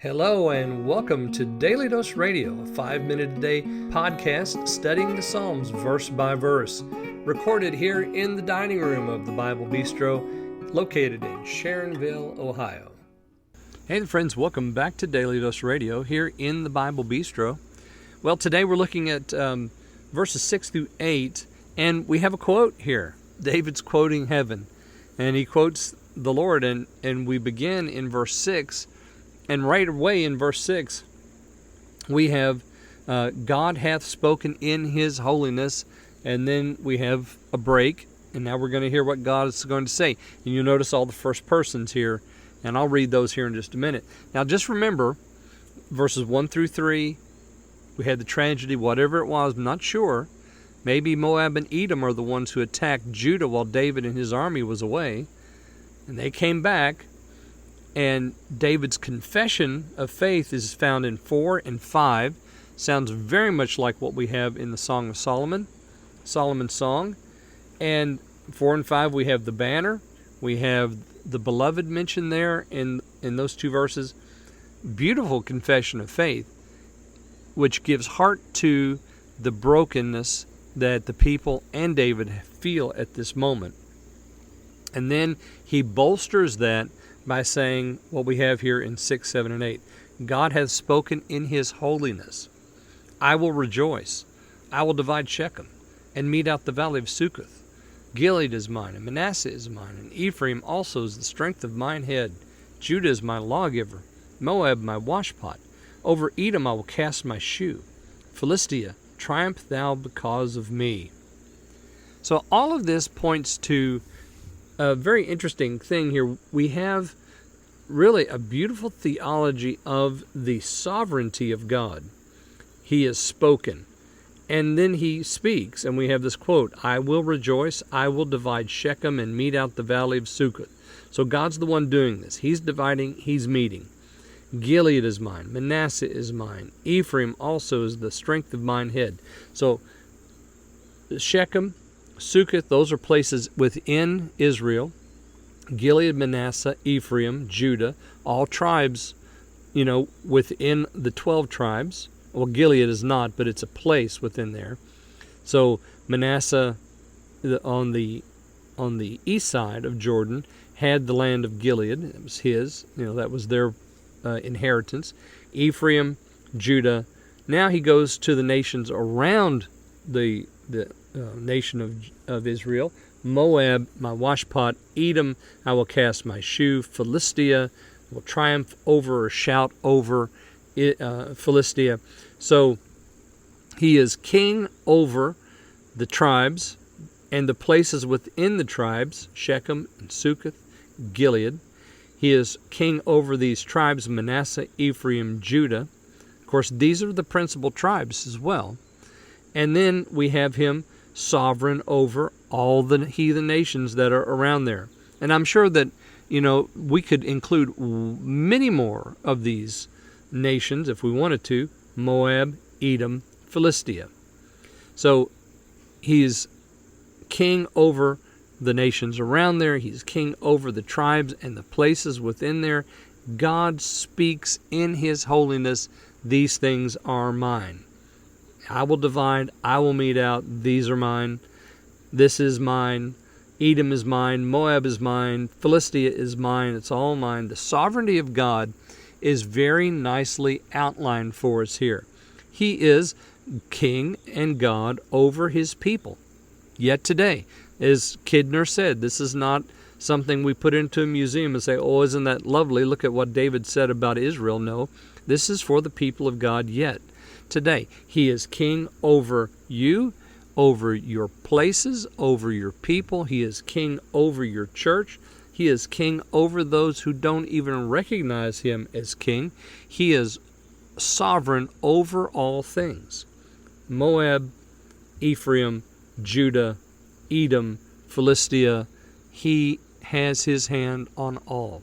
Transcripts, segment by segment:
Hello and welcome to Daily Dose Radio, a 5-minute-a-day podcast studying the Psalms verse by verse, recorded here in the dining room of the Bible Bistro, located in Sharonville, Ohio. Hey friends, welcome back to Daily Dose Radio here in the Bible Bistro. Well, today we're looking at verses 6 through 8, and we have a quote here. David's quoting heaven, and he quotes the Lord, and we begin in verse 6. And right away in verse 6, we have God hath spoken in his holiness, and then we have a break, and now we're going to hear what God is going to say. And you'll notice all the first persons here, and I'll read those here in just a minute. Now just remember, verses 1 through 3, we had the tragedy, whatever it was, I'm not sure. Maybe Moab and Edom are the ones who attacked Judah while David and his army was away, and they came back. And David's confession of faith is found in 4 and 5. Sounds very much like what we have in the Song of Solomon, Solomon's Song. And 4 and 5, we have the banner. We have the beloved mentioned there in those two verses. Beautiful confession of faith, which gives heart to the brokenness that the people and David feel at this moment. And then he bolsters that by saying what we have here in 6, 7, and 8. God hath spoken in his holiness. I will rejoice. I will divide Shechem and mete out the valley of Succoth. Gilead is mine, and Manasseh is mine, and Ephraim also is the strength of mine head. Judah is my lawgiver, Moab my washpot. Over Edom I will cast my shoe. Philistia, triumph thou because of me. So all of this points to a very interesting thing here. We have really a beautiful theology of the sovereignty of God. He has spoken, and then he speaks, and we have this quote, I will rejoice, I will divide Shechem and mete out the valley of Succoth. So God's the one doing this. He's dividing, he's meeting. Gilead is mine, Manasseh is mine, Ephraim also is the strength of mine head. So Shechem, Succoth, those are places within Israel. Gilead, Manasseh, Ephraim, Judah, all tribes, within the 12 tribes. Well, Gilead is not, but it's a place within there. So Manasseh, on the east side of Jordan, had the land of Gilead. It was his. That was their inheritance. Ephraim, Judah. Now he goes to the nations around the nation of Israel. Moab, my washpot. Edom, I will cast my shoe. Philistia will triumph over or shout over Philistia. So he is king over the tribes and the places within the tribes, Shechem and Succoth, Gilead. He is king over these tribes, Manasseh, Ephraim, Judah. Of course, these are the principal tribes as well. And then we have him sovereign over all the heathen nations that are around there. And I'm sure that, we could include many more of these nations if we wanted to. Moab, Edom, Philistia. So he's king over the nations around there. He's king over the tribes and the places within there. God speaks in his holiness, these things are mine. I will divide, I will mete out, these are mine, this is mine, Edom is mine, Moab is mine, Philistia is mine, it's all mine. The sovereignty of God is very nicely outlined for us here. He is king and God over his people. Yet today, as Kidner said, this is not something we put into a museum and say, oh, isn't that lovely? Look at what David said about Israel. No, this is for the people of God yet. Today, he is king over you, over your places, over your people. He is king over your church. He is king over those who don't even recognize him as king. He is sovereign over all things. Moab, Ephraim, Judah, Edom, Philistia, he has his hand on all.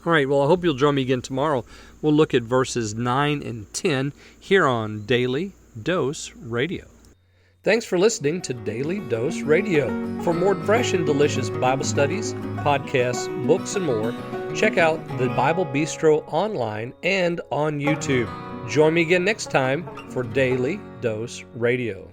All right, well, I hope you'll join me again tomorrow. We'll look at verses 9 and 10 here on Daily Dose Radio. Thanks for listening to Daily Dose Radio. For more fresh and delicious Bible studies, podcasts, books, and more, Check out the Bible Bistro online and on YouTube. Join me again next time for Daily Dose Radio.